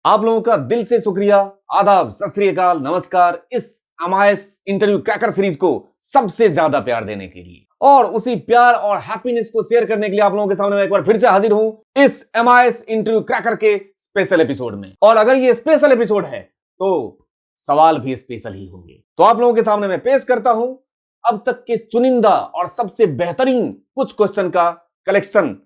आप लोगों का दिल से शुक्रिया, आदाब, सत श्री अकाल, नमस्कार इस एमआईएस इंटरव्यू क्रैकर सीरीज को सबसे ज्यादा प्यार देने के लिए और उसी प्यार और हैप्पीनेस को शेयर करने के लिए आप लोगों के सामने मैं एक बार फिर से हाजिर हूं इस एमआईएस इंटरव्यू क्रैकर के स्पेशल एपिसोड में। और अगर ये स्पेशल एपिसोड है तो सवाल भी स्पेशल ही होंगे। तो आप लोगों के सामने मैं पेश करता हूं अब तक के चुनिंदा और सबसे बेहतरीन कुछ क्वेश्चन का कलेक्शन,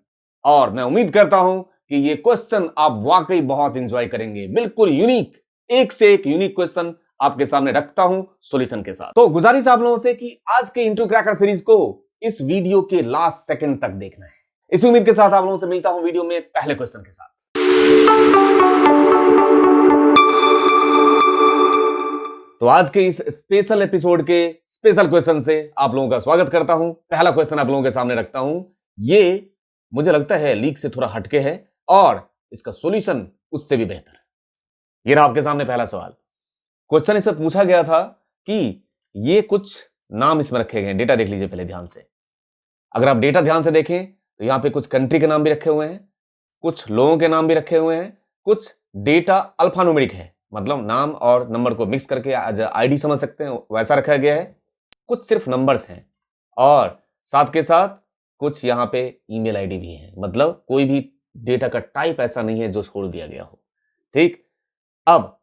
और मैं उम्मीद करता हूं कि ये क्वेश्चन आप वाकई बहुत एंजॉय करेंगे। बिल्कुल यूनिक, एक से एक यूनिक क्वेश्चन आपके सामने रखता हूं सॉल्यूशन के साथ। तो गुजारिश आप लोगों से कि आज के इंटरव्यू क्रैकर सीरीज को इस वीडियो के लास्ट सेकंड तक देखना है। इसी उम्मीद के साथ आप लोगों से मिलता हूं वीडियो में पहले क्वेश्चन के साथ। तो आज के इस स्पेशल एपिसोड के स्पेशल क्वेश्चन से आप लोगों का स्वागत करता हूं। पहला क्वेश्चन आप लोगों के सामने रखता हूं। ये मुझे लगता है लीक से थोड़ा हटके है और इसका सॉल्यूशन उससे भी बेहतर। ये रहा आपके सामने पहला सवाल। क्वेश्चन इसमें पूछा गया था कि ये कुछ नाम इसमें रखे गए हैं। डेटा देख लीजिए पहले ध्यान से। अगर आप डेटा ध्यान से देखें तो यहां पे कुछ कंट्री के नाम भी रखे हुए हैं, कुछ लोगों के नाम भी रखे हुए हैं, कुछ डेटा अल्फान्यूमेरिक है, मतलब नाम और नंबर को मिक्स करके आईडी समझ सकते हैं वैसा रखा गया है। कुछ सिर्फ नंबर्स हैं और साथ के साथ कुछ यहां पे ईमेल आईडी भी है, मतलब कोई भी डेटा का टाइप ऐसा नहीं है जो छोड़ दिया गया हो। ठीक, अब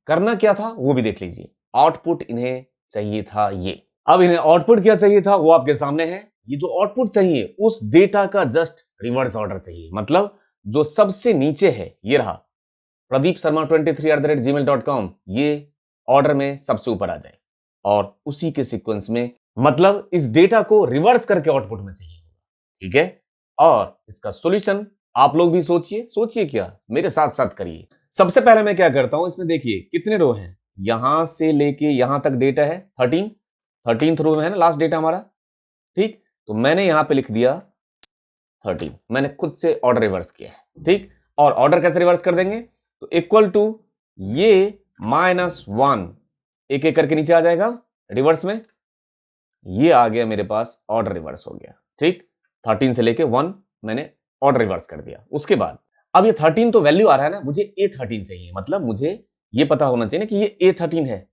करना क्या था वो भी देख लीजिए। आउटपुट इन्हें चाहिए था ये। अब इन्हें आउटपुट क्या चाहिए था वो आपके सामने है। ये जो आउटपुट चाहिए उस डेटा का जस्ट रिवर्स ऑर्डर चाहिए, मतलब जो सबसे नीचे है ये रहा प्रदीप शर्मा 23@gmail.com, ये ऑर्डर में सबसे ऊपर आ जाए और उसी के सीक्वेंस में, मतलब इस डेटा को रिवर्स करके आउटपुट में चाहिए। ठीक है, और इसका सॉल्यूशन आप लोग भी सोचिए क्या, मेरे साथ साथ करिए। सबसे पहले मैं क्या करता हूं, इसमें देखिए कितने रो हैं, यहां से लेके यहां तक डेटा है 13th रो में है ना लास्ट डेटा हमारा। ठीक, तो मैंने यहां पे लिख दिया 13। मैंने खुद से ऑर्डर रिवर्स किया है। ठीक, और ऑर्डर कैसे रिवर्स कर देंगे, तो इक्वल टू ये -1 एक एक करके नीचे आ जाएगा रिवर्स में। ये आ गया मेरे पास, ऑर्डर रिवर्स हो गया। ठीक, 13 से लेके 1 मैंने ऑर्डर रिवर्स कर दिया। उसके बाद अब ये 13 तो वैल्यू आ रहा है ना, मुझे A13 चाहिए, मतलब मुझे ये पता होना चाहिए ना कि ये A13 है,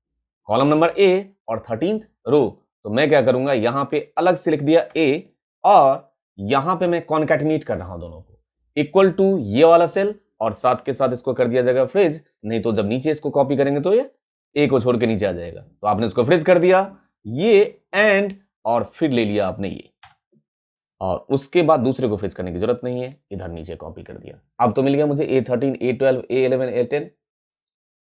कॉलम नंबर A और 13th रो। तो मैं क्या करूंगा, यहां पे अलग से लिख दिया A और यहां पे मैं कॉन्कैटिनेट कर रहा हूं दोनों को, इक्वल टू ये वाला सेल और साथ के साथ इसको कर दिया जाएगा फ्रिज, नहीं तो जब नीचे इसको कॉपी करेंगे तो ये A को छोड़ के नीचे आ जाएगा। तो आपने इसको फ्रिज कर दिया, ये एंड और फिर ले लिया आपने ये, और उसके बाद दूसरे को फ्रिज करने की जरूरत नहीं है, इधर नीचे कॉपी कर दिया। अब तो मिल गया मुझे A13, A12, A11, A10,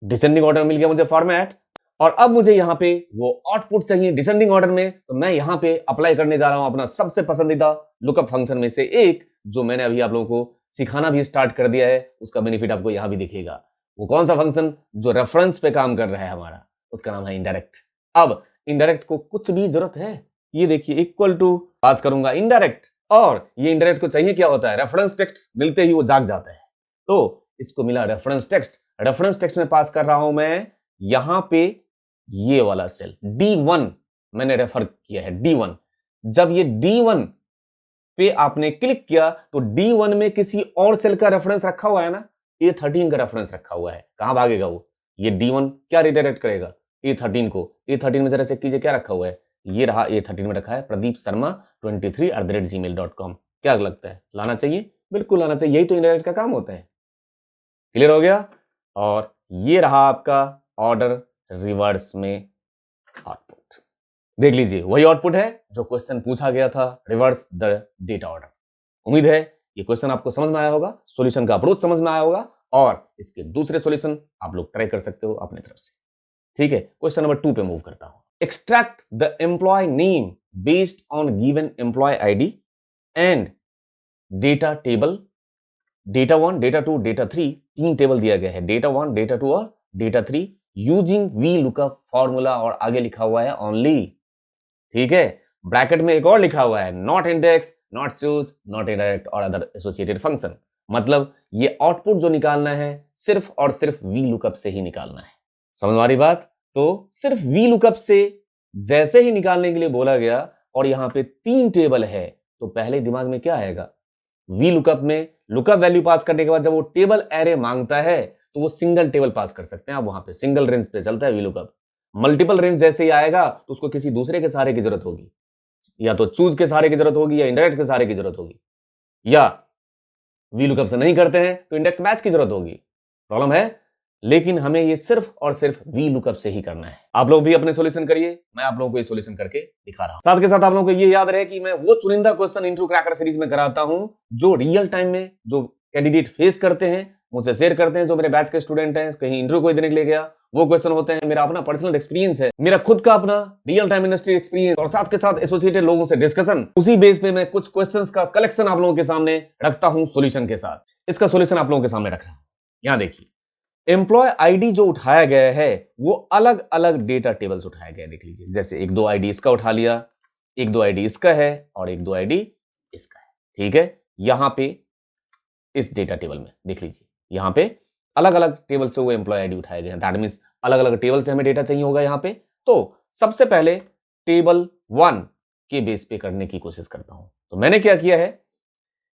descending order मिल गया मुझे फॉर्मेट। और अब मुझे यहां पे वो आउटपुट चाहिए डिसेंडिंग ऑर्डर में, तो मैं यहां पे अप्लाई करने जा रहा हूं अपना सबसे पसंदीदा लुकअप फंक्शन में से एक, जो मैंने अभी आप लोगों को सिखाना भी स्टार्ट कर दिया है। उसका बेनिफिट आपको यहां भी दिखेगा। वो कौन सा फंक्शन जो रेफरेंस पे काम कर रहा है हमारा, उसका नाम है इनडायरेक्ट। अब इनडायरेक्ट को कुछ भी जरूरत है, ये देखिए इक्वल टू पास करूंगा इनडायरेक्ट, और ये इनडायरेक्ट को चाहिए क्या होता है, रेफरेंस टेक्स्ट मिलते ही वो जाग जाता है। तो इसको मिला रेफरेंस टेक्स्ट, रेफरेंस टेक्स्ट में पास कर रहा हूं मैं यहां पे ये वाला सेल D1 मैंने रेफर किया है, D1। जब ये D1 पे आपने क्लिक किया तो D1 में किसी और सेल का रेफरेंस रखा हुआ है ना, A13 का रेफरेंस रखा हुआ है। कहां भागेगा वो, ये D1 क्या रिडायरेक्ट करेगा A13 को। A13 में जरा चेक कीजिए क्या रखा हुआ है, ये रहा A13 में रखा है प्रदीप शर्मा 23@gmail.com। क्या लगता है, लाना चाहिए? बिल्कुल लाना चाहिए, यही तो इनडायरेक्ट का काम होता है। क्लियर हो गया, और ये रहा आपका ऑर्डर रिवर्स में आउटपुट। देख लीजिए वही आउटपुट है जो क्वेश्चन पूछा गया था, रिवर्स द डेटा ऑर्डर। उम्मीद है ये क्वेश्चन आपको समझ में आया होगा, सॉल्यूशन का अप्रोच समझ में आया होगा, और इसके दूसरे सॉल्यूशन आप लोग ट्राई कर सकते हो अपने तरफ से। ठीक है, क्वेश्चन नंबर 2 पे मूव करता हूं। Extract the employee name based on given employee ID and data table, data 1, data 2, data 3, 3 table दिया गया है, डेटा 1, डेटा 2 और data 3, using V lookup formula, और आगे लिखा हुआ है ओनली। ठीक है, ब्रैकेट में एक और लिखा हुआ है not index, not choose, not indirect और अदर एसोसिएटेड फंक्शन। मतलब ये आउटपुट जो निकालना है सिर्फ और सिर्फ वी लुकअप से ही निकालना है। समझ वाली बात? तो सिर्फ वी लुकअप से जैसे ही निकालने के लिए बोला गया और यहां पे 3 टेबल है, तो पहले दिमाग में क्या आएगा, वी लुकअप में लुकअप वैल्यू पास करने के बाद जब वो टेबल एरे मांगता है तो वो सिंगल टेबल पास कर सकते हैं आप, वहां पे सिंगल रेंज पे चलता है वीलुकअप। मल्टीपल रेंज जैसे ही आएगा तो उसको किसी दूसरे के सहारे की जरूरत होगी, या तो चूज के सहारे की जरूरत होगी या इंडायरेक्ट के सहारे की जरूरत होगी, या वीलुकअप से नहीं करते हैं तो इंडेक्स मैच की जरूरत होगी। प्रॉब्लम है, लेकिन हमें ये सिर्फ और सिर्फ वीलुकअप से ही करना है। आप लोग भी अपने सॉल्यूशन करिए, मैं आप लोगों को ये सॉल्यूशन करके दिखा रहा हूं। साथ के साथ आप लोगों को ये याद रहे कि मैं वो चुनिंदा क्वेश्चन इंट्रो क्रैकर सीरीज में कराता हूं जो रियल टाइम में जो कैंडिडेट फेस करते हैं, मुझसे शेयर करते हैं, जो मेरे बैच के स्टूडेंट हैं, कहीं इंटरव्यू कोई देने के लिए गया, वो क्वेश्चन होते हैं। मेरा अपना पर्सनल एक्सपीरियंस है, मेरा खुद का अपना रियल टाइम इंडस्ट्री एक्सपीरियंस, और साथ के साथ एसोसिएटेड लोगों से डिस्कशन। उसी बेस पे मैं कुछ क्वेश्चंस का कलेक्शन आप लोगों के सामने रखता हूं सॉल्यूशन के साथ। इसका सॉल्यूशन आप लोगों के सामने रख रहा हूं। यहां देखिए, एम्प्लॉय आईडी जो उठाया गया है वो अलग अलग डेटा टेबल्स उठाया गया है। देख लीजिए, जैसे एक दो आईडी इसका उठा लिया, एक दो आईडी इसका है, और एक दो आईडी इसका है। ठीक है, यहां पे इस डेटा टेबल में देख लीजिए, यहां पे अलग अलग टेबल से वो एम्प्लॉय आईडी उठाए गए हैं। दैट मींस अलग अलग टेबल से हमें डेटा चाहिए होगा यहां पे। तो सबसे पहले टेबल 1 के बेस पे करने की कोशिश करता हूं। तो मैंने क्या किया है,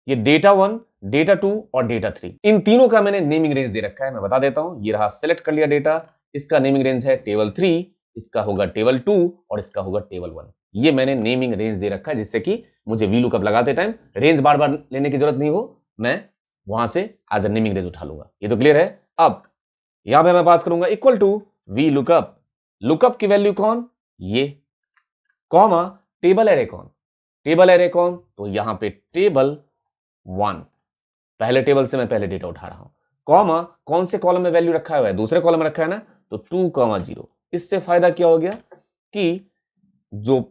ये डेटा 1, डेटा 2 और डेटा 3, इन तीनों का मैंने नेमिंग रेंज दे रखा है। मैं बता देता हूं, ये रहा, सेलेक्ट कर लिया डेटा, इसका नेमिंग रेंज है टेबल 3, इसका होगा टेबल 2 और इसका होगा टेबल 1। ये मैंने नेमिंग रेंज दे रखा है जिससे कि मुझे वीलुकअप लगाते टाइम रेंज बार बार लेने की जरूरत नहीं हो, मैं वहां से एज अ नेमिंग रेंज उठा लूंगा। ये तो क्लियर है। अब यहां पे मैं पास करूंगा इक्वल टू वीलुकअप, लुकअप की वैल्यू कौन, ये, कॉमा टेबल एरे कौन, टेबल एरे कौन, तो यहां पे टेबल 1, पहले टेबल से मैं पहले डेटा उठा रहा हूं, कॉमा कौन से कॉलम में वैल्यू रखा हुआ है, दूसरे कॉलम में रखा है ना, तो 2,0। इससे फायदा क्या हो गया कि जो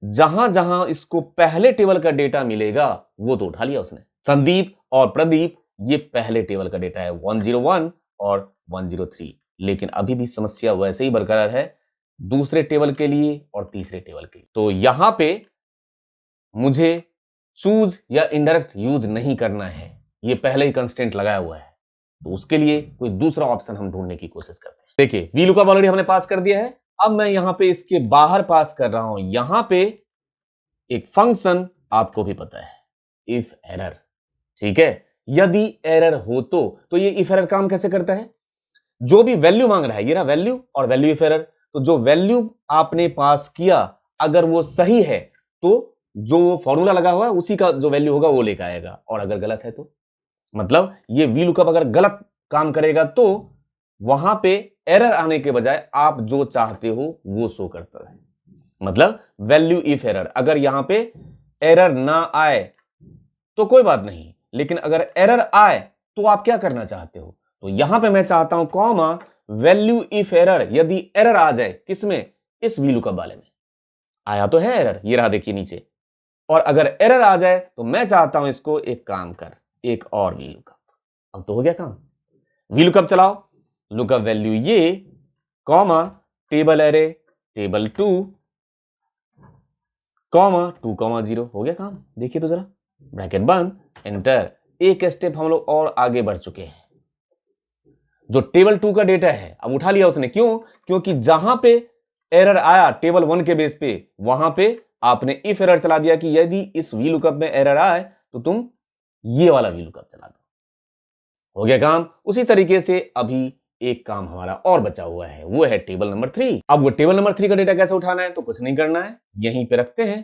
जहां जहां इसको पहले टेबल का डेटा मिलेगा वो तो उठा लिया उसने। संदीप और प्रदीप, ये पहले टेबल का डेटा है 101 और 103, लेकिन अभी भी समस्या वैसे ही बरकरार है दूसरे टेबल के लिए और तीसरे टेबल के लिए। तो यहां पे मुझे चूज या इनडायरेक्ट यूज नहीं करना है, ये पहले ही कंस्टेंट लगाया हुआ है, तो उसके लिए कोई दूसरा ऑप्शन हम ढूंढने की कोशिश करते हैं। देखिए, वीलुकअप ऑलरेडी हमने पास कर दिया है, अब मैं यहां पे इसके बाहर पास कर रहा हूं, यहां पे एक फंक्शन आपको भी पता है, इफ एरर। ठीक है, यदि एरर हो तो ये इफ एरर काम कैसे करता है, जो भी वैल्यू मांग रहा है, ये रहा वैल्यू और वैल्यू इफ एरर, तो जो वैल्यू आपने पास किया अगर वो सही है तो जो वो फॉर्मूला लगा हुआ है उसी का जो वैल्यू होगा वो लेकर आएगा, और अगर गलत है तो, मतलब ये वीलुकअप अगर गलत काम करेगा तो वहां पे एरर आने के बजाय आप जो चाहते हो वो शो करता है। मतलब वैल्यू इफ एरर, अगर यहां पे एरर ना आए तो कोई बात नहीं, लेकिन अगर एरर आए तो आप क्या करना चाहते हो, तो यहां पे मैं चाहता हूं कॉमा वैल्यू इफ एरर, यदि एरर आ जाए किसमें, इस वीलुकअप वाले में। आया तो है एरर, ये रहा देखिए नीचे, और अगर एरर आ जाए तो मैं चाहता हूं इसको एक काम कर, एक और वीलुकअप। अब तो हो गया काम, वीलुकअप चलाओ, लुकअप वैल्यू ये, comma table array table 2, comma 2,0, हो गया काम। देखिए तो जरा, ब्रैकेट बंद, एंटर। एक स्टेप हम लोग और आगे बढ़ चुके हैं। जो टेबल 2 का डेटा है अब उठा लिया उसने, क्यों, क्योंकि जहां पे एरर आया टेबल 1 के बेस पे, वहां पे आपने इफ एरर चला दिया कि यदि इस वीलुकअप में एरर आए तो तुम ये वाला वीलुकअप चला दो, हो गया काम। उसी तरीके से अभी एक काम हमारा और बचा हुआ है, वो है टेबल नंबर 3। अब वो टेबल नंबर 3 का डेटा कैसे उठाना है, तो कुछ नहीं करना है, यहीं पे रखते हैं।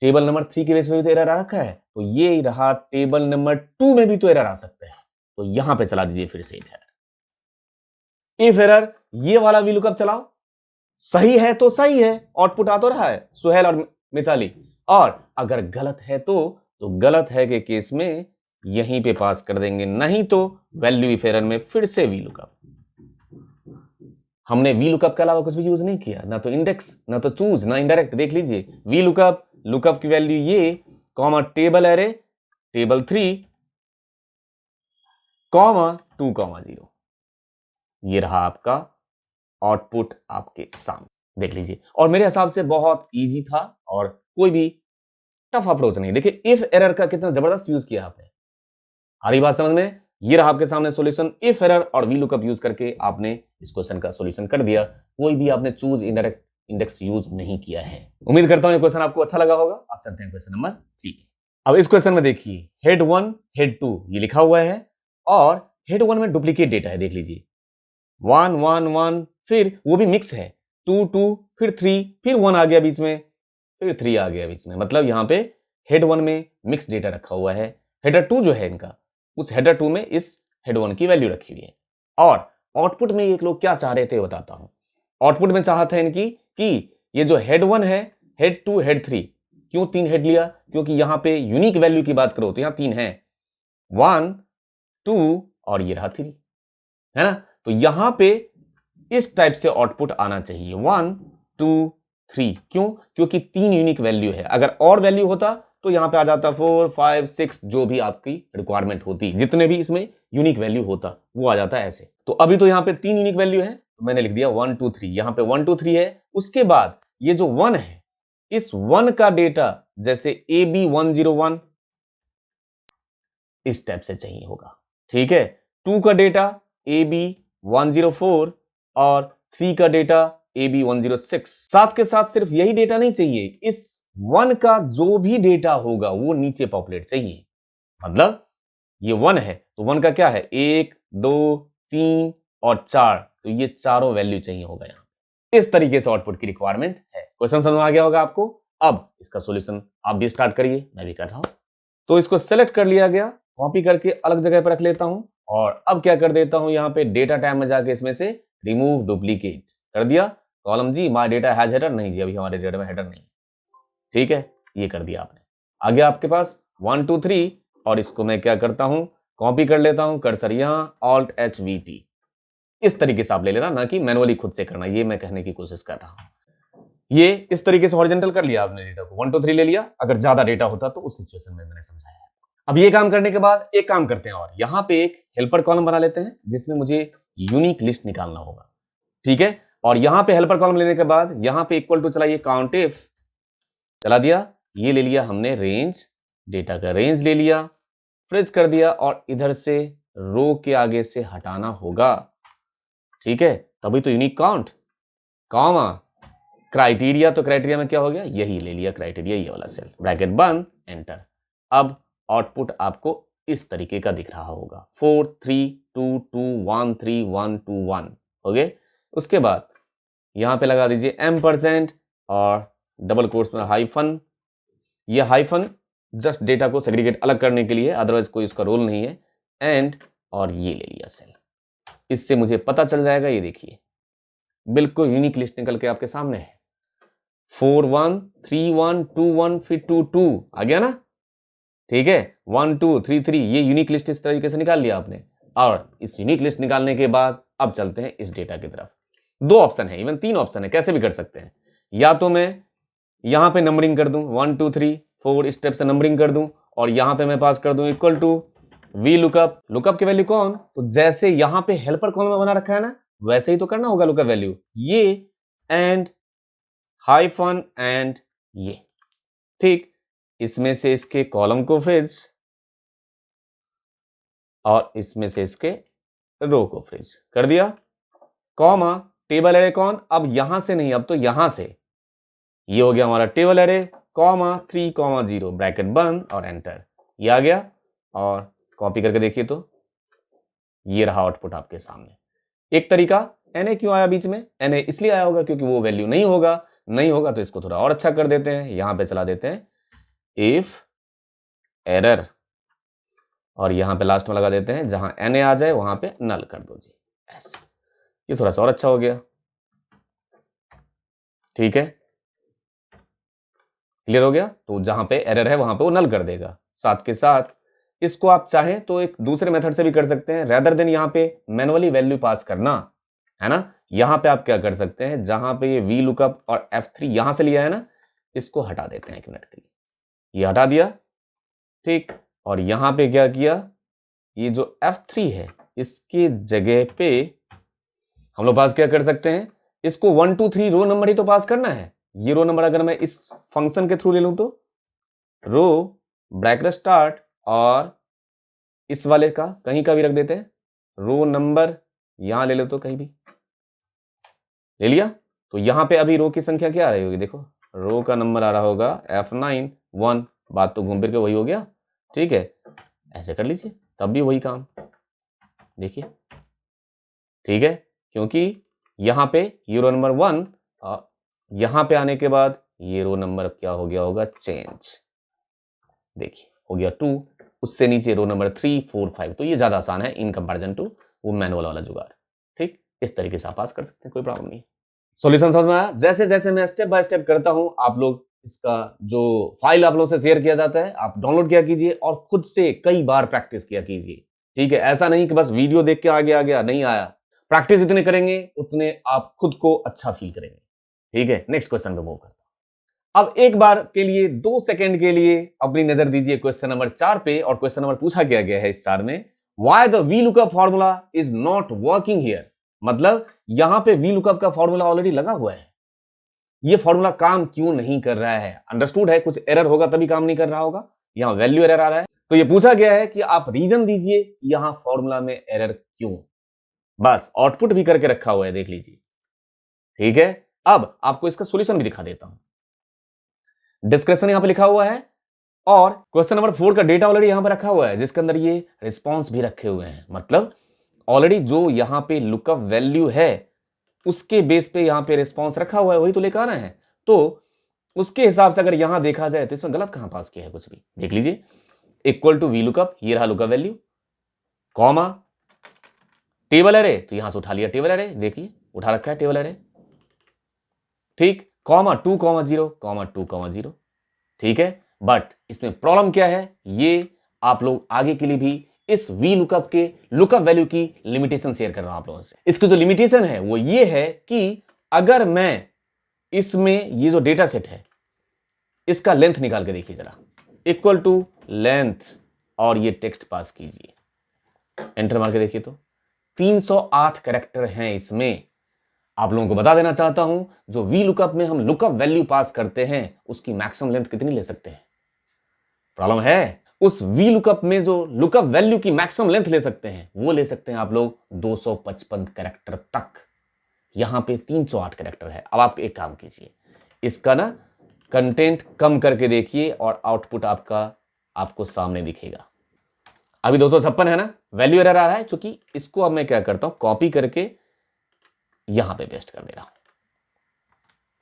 टेबल नंबर 3 के बेस पे भी तो एरर आ रखा है, तो ये रहा, टेबल नंबर 2 में भी तो एरर आ सकता है, तो यहां पे चला दीजिए फिर से इफ एरर, ये वाला वीलुकअप चलाओ, सही है तो सही है, आउटपुट आ तो रहा है सुहेल और मिताली, और अगर गलत है तो गलत है के केस में यहीं पे पास कर देंगे, नहीं तो वैल्यू इफ एरर में फिर से वीलुकअप। हमने वीलुकअप के अलावा कुछ भी यूज नहीं किया, ना तो इंडेक्स, ना तो चूज, ना इनडायरेक्ट। देख लीजिए, वीलुकअप, लुकअप की वैल्यू ये, comma table array table 3, comma 2,0, ये रहा आपका आउटपुट आपके सामने, देख लीजिए। और मेरे हिसाब से बहुत इजी था और कोई भी टफ अप्रोच नहीं। देखिए इफ एरर का कितना जबरदस्त यूज किया आपने, आ रही बात समझ में। ये रहा आपके सामने सॉल्यूशन, इफ एरर और वीलुकअप यूज करके आपने इस क्वेश्चन का सॉल्यूशन कर दिया। कोई भी आपने चूज इनडायरेक्ट इंडेक्स यूज नहीं किया है। उम्मीद करता हूं ये क्वेश्चन आपको अच्छा लगा होगा। आप चलते हैं क्वेश्चन नंबर 3 पे। अब इस क्वेश्चन में देखिए, हेड 1 हेड 2 ये लिखा हुआ है, और हेड 1 में डुप्लीकेट डेटा है, देख लीजिए 1 1 1, फिर वो भी मिक्स है 2 2, फिर 3, फिर 1 आ गया बीच में, फिर 3 आ गया बीच में। मतलब यहां पे हेड 1 में मिक्स डेटा रखा हुआ है। हेडर 2 जो है इनका, उस हेडर 2 में इस हेड 1 की वैल्यू रखी हुई है। और आउटपुट में ये लोग क्या चाह रहे थे बताता हूं। आउटपुट में चाहते हैं इनकी कि ये जो हेड 1 है, हेड 2, हेड 3, क्यों 3 हेड लिया? क्योंकि यहां पे यूनिक वैल्यू की बात करो तो यहां 3 है, 1 2 और ये रहा 3, है ना। तो यहां पे इस टाइप से आउटपुट आना चाहिए 1 2 3। क्यों? क्योंकि 3 यूनिक वैल्यू है। अगर और वैल्यू होता तो यहां पे आ जाता 4 5 6, जो भी आपकी रिक्वायरमेंट होती, जितने भी इसमें यूनिक वैल्यू होता वो आ जाता है ऐसे। तो अभी तो यहां पे 3 यूनिक वैल्यू है, तो मैंने लिख दिया 1 2 3। यहां पे 1 2 3 है। उसके बाद ये जो 1 है, इस 1 का डेटा जैसे AB101 इस टाइप से चाहिए होगा, ठीक है। 2 का डेटा AB104 और 3 का डेटा AB106। साथ के साथ सिर्फ यही डेटा नहीं चाहिए, इस 1 का जो भी डेटा होगा वो नीचे पॉपुलेट चाहिए। मतलब ये 1 है तो 1 का क्या है, 1 2 3 और 4, तो ये चारों वैल्यू चाहिए होगा यहां। इस तरीके से आउटपुट की रिक्वायरमेंट है। क्वेश्चन समझ आ गया होगा आपको। अब इसका सॉल्यूशन आप भी स्टार्ट करिए, मैं भी कर रहा हूं। तो इसको सेलेक्ट कर लिया गया, कॉपी करके अलग जगह पर रख लेता हूं। और अब क्या कर देता हूं, यहां पे डेटा टैब में जाके इसमें से रिमूव डुप्लीकेट कर दिया। Column G my data has header, नहीं जी अभी हमारे डेटा में हेडर नहीं, ठीक है, ये कर दिया आपने। आ गया आपके पास 1 2 3 और इसको मैं क्या करता हूं, कॉपी कर लेता हूं, कर्सर यहां, ऑल्ट एच वी टी। इस तरीके से आप ले लेना, ना कि मैनुअली खुद से करना, ये मैं कहने की कोशिश कर रहा हूं। ये इस तरीके से हॉरिजॉन्टल कर लिया आपने डेटा को, 1 2 3 ले लिया। अगर ज्यादा डेटा होता तो उस सिचुएशन में मैंने समझाया। अब ये काम करने के बाद एक काम करते हैं, और यहां पे एक हेल्पर कॉलम बना लेते हैं जिसमें मुझे यूनिक लिस्ट निकालना होगा, ठीक है। और यहां पे हेल्पर कॉलम लेने के बाद यहां पे इक्वल टू चलाइए, काउंट इफ चला दिया। ये ले लिया हमने रेंज, डेटा का रेंज ले लिया, फ्रिज कर दिया, और इधर से रो के आगे से हटाना होगा, ठीक है। तभी तो यूनिक काउंट, कॉमा क्राइटेरिया, तो क्राइटेरिया में क्या हो गया, यही ले लिया क्राइटेरिया, ये वाला सेल, ब्रैकेट बंद, एंटर। अब आउटपुट आपको इस तरीके का दिख रहा होगा, 4 3 2 2 1 3 1 2 1 हो गए। उसके बाद यहां पे लगा दीजिए M% और डबल कोट्स में हाइफन। ये हाइफन जस्ट डेटा को सेग्रीगेट अलग करने के लिए, अदरवाइज कोई उसका रोल नहीं है। एंड और ये ले लिया सेल, इससे मुझे पता चल जाएगा, ये देखिए बिल्कुल यूनिक लिस्ट निकल के आपके सामने है। 4 1 3 1 2 1 फिर 2 2 आ गया ना, ठीक है। 1 2 3 3, ये यूनिक लिस्ट इस तरीके से निकाल लिया आपने। और इस यूनिक लिस्ट निकालने के बाद अब चलते हैं इस डेटा की तरफ। 2 ऑप्शन है, इवन 3 ऑप्शन है, कैसे भी कर सकते हैं। या तो मैं यहां पे नंबरिंग कर दूं 1 2 3 4 स्टेप से नंबरिंग कर दूं, और यहां पे मैं पास कर दूं equal to V lookup. Lookup की वैल्यू कौन, तो जैसे यहां पे हेल्पर कॉलम में बना रखा है ना, वैसे ही तो करना होगा लुकअप वैल्यू, ये एंड हाइफन एंड ये, ठीक। इसमें से इसके कॉलम को फ्रिज और इसमें से इसके रो को फ्रिज कर दिया, कॉमा टेबल एरे कौन, अब यहां से नहीं, अब तो यहां से, ये हो गया हमारा टेबल एरे, कॉमा 3 0 ब्रैकेट बंद और एंटर, ये आ गया। और कॉपी करके देखिए तो ये रहा आउटपुट आपके सामने। एक तरीका, एनए क्यों आया बीच में, एनए इसलिए आया होगा क्योंकि वो वैल्यू नहीं होगा तो इसको थोड़ा और अच्छा कर देते हैं, यहां पे चला देते हैं इफ एरर, और यहां पे लास्ट में लगा देते हैं जहां एनए आ जाए वहां पे नल कर दो जी, ऐसे। ये थोड़ा सा और अच्छा हो गया, ठीक है, क्लियर हो गया। तो जहां पे एरर है वहां पे वो नल कर देगा। साथ के साथ इसको आप चाहें तो एक दूसरे मेथड से भी कर सकते हैं, रेदर देन यहां पे मैनुअली वैल्यू पास करना, है ना। यहां पे आप क्या कर सकते हैं, जहां पे ये वी लुकअप और F3 यहां से लिया है ना, इसको हटा देते हैं 1 मिनट के लिए, ये हटा दिया, ठीक। और यहां पे क्या किया, ये जो F3 है इसके जगह पे हम लोग पास क्या कर सकते हैं, इसको 1 2 3 रो नंबर ही तो पास करना है। ये रो नंबर अगर मैं इस फंक्शन के थ्रू ले लूं तो रो ब्रैकेट स्टार्ट, और इस वाले का कहीं का भी रख देते हैं, रो नंबर यहां ले लो तो कहीं भी ले लिया। तो यहां पे अभी रो की संख्या क्या आ रही होगी, देखो रो का नंबर आ रहा होगा F9 1, बात तो घूम फिर के वही हो गया, ठीक है। ऐसे कर लीजिए, तब भी वही काम, देखिए, ठीक है, क्योंकि यहां पे ये रो नंबर 1, यहां पे आने के बाद ये रो नंबर क्या हो गया होगा, चेंज। देखिए हो गया 2, उससे नीचे रो नंबर 3, 4, 5। तो ये ज्यादा आसान है इन कंपैरिजन टू वो मैनुअल वाला जुगाड़। ठीक, इस तरीके से आप पास कर सकते हैं, कोई प्रॉब्लम नहीं। सॉल्यूशन समझ में आया? जैसे जैसे मैं स्टेप बाय स्टेप करता हूं, आप लोग इसका जो फाइल आप लोगों से शेयर किया जाता है, आप डाउनलोड किया कीजिए और खुद से कई बार प्रैक्टिस किया कीजिए। ठीक है, ऐसा नहीं कि बस वीडियो देख के आगे आ गया, नहीं आया। प्रैक्टिस इतने करेंगे उतने आप खुद को अच्छा फील करेंगे। ठीक है, नेक्स्ट क्वेश्चन पे मूव करता हूं। अब एक बार के लिए 2 सेकंड के लिए अपनी नजर दीजिए क्वेश्चन नंबर 4 पे, और क्वेश्चन नंबर पूछा गया है इस 4 में, why the VLOOKUP formula is not working here. मतलब यहां पे VLOOKUP का फॉर्मूला ऑलरेडी लगा हुआ है, ये फॉर्मूला काम क्यों नहीं कर रहा है। अंडरस्टूड है, कुछ एरर होगा तभी काम नहीं कर रहा होगा, यहां वैल्यू एरर आ रहा है। तो ये पूछा गया है कि आप रीजन दीजिए यहां फॉर्मूला में एरर क्यों। बस आउटपुट भी करके रखा हुआ है, देख लीजिए। ठीक है, अब आपको इसका सॉल्यूशन भी दिखा देता हूं। डिस्क्रिप्शन यहां पे लिखा हुआ है, और क्वेश्चन नंबर 4 का डेटा ऑलरेडी यहां पर रखा हुआ है, जिसके अंदर ये रिस्पॉन्स भी रखे हुए हैं। मतलब ऑलरेडी जो यहां पे लुकअप वैल्यू है उसके बेस पे यहां पे रिस्पॉन्स रखा हुआ है, वही तो लेकर आना है। तो उसके हिसाब से अगर यहां देखा जाए तो इसमें गलत कहां पास किया है कुछ भी, देख लीजिए। इक्वल टू VLOOKUP, ये रहा lookup value, comma table array, तो यहां से उठा लिया टेबल एरे, देखिए उठा रखा है टेबल एरे। ठीक, कॉमा 2, 0, कॉमा 2, 0। ठीक है, बट इसमें प्रॉब्लम क्या है, ये आप लोग आगे के लिए भी इस VLOOKUP के लुकअप वैल्यू की लिमिटेशन शेयर कर रहा हूं आप लोगों से। इसकी जो लिमिटेशन है वो ये है कि अगर मैं इसमें ये जो डेटा सेट है इसका लेंथ निकाल के देखिए जरा, इक्वल टू लेंथ, और ये टेक्स्ट पास कीजिए, एंटर मार के देखिए तो 308 कैरेक्टर हैं इसमें। आप लोगों को बता देना चाहता हूं, जो VLOOKUP में हम लुकअप वैल्यू पास करते हैं उसकी मैक्सिमम लेंथ कितनी ले सकते हैं। प्रॉब्लम है, उस VLOOKUP में जो लुकअप वैल्यू की मैक्सिमम लेंथ ले सकते हैं वो ले सकते हैं आप लोग 255 कैरेक्टर तक। यहां पे 308 कैरेक्टर है। अब आप एक काम कीजिए, इसका ना कंटेंट कम करके देखिए और आउटपुट आपको सामने दिखेगा। अभी 256 है ना, वैल्यू एरर आ रहा है, क्योंकि इसको अब मैं क्या करता हूं, कॉपी करके यहां पे पेस्ट कर दे रहा हूं।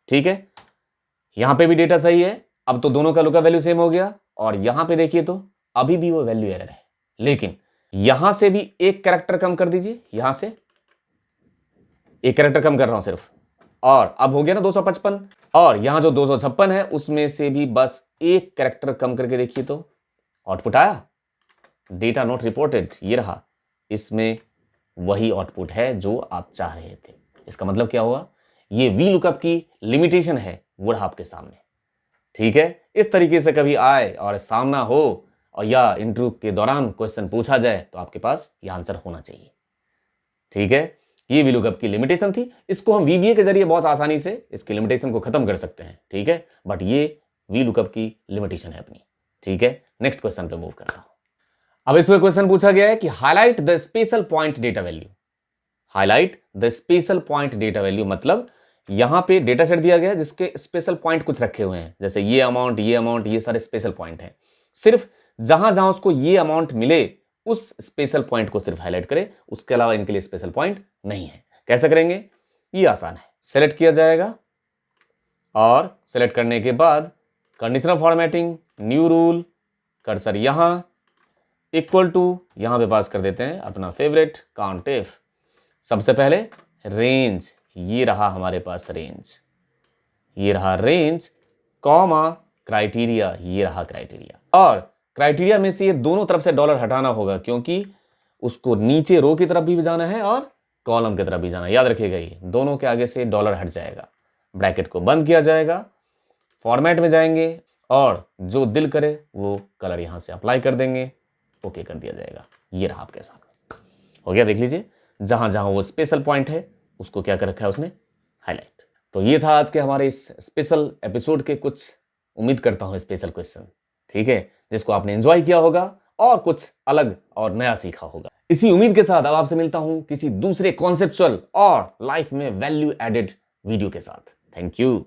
ठीक है, यहां पे भी डेटा सही है, अब तो दोनों का लुकअप वैल्यू सेम हो गया, और यहां पे देखिए तो अभी भी वो वैल्यू एरर है। लेकिन यहां से भी एक कैरेक्टर कम कर दीजिए, यहां से एक कैरेक्टर कम कर रहा हूं सिर्फ, और अब हो गया ना 255, और यहां जो 256 है उसमें से भी बस एक कैरेक्टर कम करके देखिए तो आउटपुट आया, डेटा नॉट रिपोर्टेड, ये रहा। इसमें वही आउटपुट है जो आप चाह रहे थे। इसका मतलब क्या हुआ, ये VLOOKUP की लिमिटेशन है, वो रहा आपके सामने। ठीक है, इस तरीके से कभी आए और सामना हो, और या इंटरव्यू के दौरान क्वेश्चन पूछा जाए तो आपके पास ये आंसर होना चाहिए। ठीक है, ये VLOOKUP की लिमिटेशन थी, इसको हम VBA के जरिए बहुत आसानी से इसकी लिमिटेशन को खत्म कर सकते हैं। ठीक है, बट ये VLOOKUP की लिमिटेशन है अपनी। ठीक है, नेक्स्ट क्वेश्चन पे मूव करता हूं। अब इसमें क्वेश्चन पूछा गया है कि highlight the special point data value. Highlight the special point data value मतलब यहां पे डेटा सेट दिया गया है जिसके स्पेशल पॉइंट कुछ रखे हुए हैं, जैसे ये अमाउंट, ये सारे स्पेशल पॉइंट हैं। सिर्फ जहां जहां उसको ये अमाउंट मिले उस स्पेशल पॉइंट को सिर्फ हाईलाइट करें, उसके अलावा इनके लिए स्पेशल पॉइंट नहीं है। कैसे करेंगे, ये आसान है। सेलेक्ट किया जाएगा, और सेलेक्ट करने के बाद conditional formatting, new rule, cursor यहां, इक्वल टू, यहां पे पास कर देते हैं अपना फेवरेट काउंटिफ। सबसे पहले रेंज, ये रहा हमारे पास रेंज, ये रहा रेंज, कॉमा क्राइटेरिया, ये रहा क्राइटेरिया। और क्राइटेरिया में से ये दोनों तरफ से डॉलर हटाना होगा, क्योंकि उसको नीचे रो की तरफ भी जाना है और कॉलम की तरफ भी जाना है। याद रखिएगा, ये दोनों के आगे से डॉलर हट जाएगा। ब्रैकेट को बंद किया जाएगा, फॉर्मेट में जाएंगे, और जो दिल करे वो कलर यहां से अप्लाई कर देंगे, ओके कर दिया जाएगा। ये रहा आपके सामने, हो गया। देख लीजिए, जहां जहां वो स्पेशल पॉइंट है उसको क्या कर रखा है उसने, हाईलाइट। तो ये था आज के हमारे इस स्पेशल एपिसोड के कुछ, उम्मीद करता हूं स्पेशल क्वेश्चन, ठीक है, जिसको आपने एंजॉय किया होगा और कुछ अलग और नया सीखा होगा। इसी उम्मीद के साथ अब आपसे मिलता हूं किसी दूसरे कॉन्सेप्चुअल और लाइफ में वैल्यू एडेड वीडियो के साथ। Thank you.